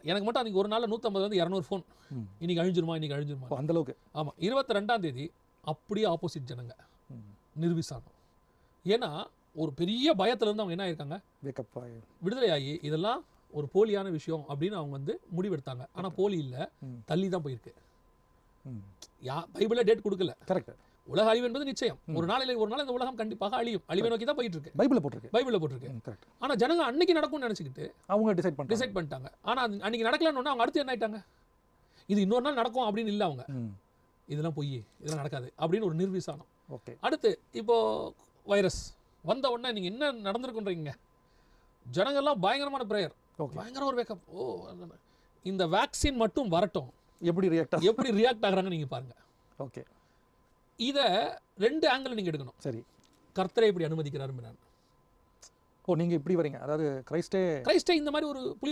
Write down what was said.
எனக்கு மட்டும் அன்றைக்கி ஒரு நாள் 150 200 ஃபோன். இன்றைக்கி அழிஞ்சிருமா அந்த அளவுக்கு. ஆமாம். 22ஆம் தேதி அப்படியே ஆப்போசிட் ஜனங்க நிர்விசாரம். ஏன்னா ஒரு பெரிய பயத்துலேருந்து அவங்க என்ன ஆயிருக்காங்க, விடுதலை ஆகி இதெல்லாம் ஒரு போலியான விஷயம் அப்படின்னு அவங்க வந்து முடிவெடுத்தாங்க. ஆனால் போலி இல்லை, தள்ளி தான் போயிருக்கு. பைபிளில் டேட் கொடுக்கல. கரெக்ட். உலக அழிவு என்பது நிச்சயம். ஒரு நாள் இந்த உலகம் கண்டிப்பாக அழியும். அழிவை நோக்கி தான் போயிட்டு இருக்கு. பைபிளில் போட்டிருக்கு. ஆனால் ஜனங்க அன்னைக்கு நடக்கும்னு நினச்சிக்கிட்டு அவங்க டிசைட் பண்ணிட்டாங்க. ஆனால் அன்னைக்கு நடக்கலன்னு அவங்க அடுத்து என்ன ஆயிட்டாங்க, இது இன்னொரு நாள் நடக்கும் அப்படின்னு இல்லை. அவங்க இதெல்லாம் பொய், இதெல்லாம் நடக்காது அப்படின்னு ஒரு நிர்விசானம். அடுத்து இப்போ வைரஸ் வந்த உடனே நீங்கள் என்ன நடந்திருக்குன்றீங்க, ஜனங்கள்லாம் பயங்கரமான ப்ரேயர், பயங்கர ஒரு வேக்கப். இந்த வேக்சின் மட்டும் வரட்டும், எப்படி ரியாக்ட் ஆகுறாங்க நீங்கள் பாருங்க. ஓகே, இதை 2 ஆங்கிள் நீங்கள் எடுக்கணும். சரி, கர்த்தரை இப்படி அனுமதிக்கிறாரு. நீங்கள் இப்படி வரீங்க, அதாவது கிரைஸ்டே இந்த மாதிரி ஒரு புலி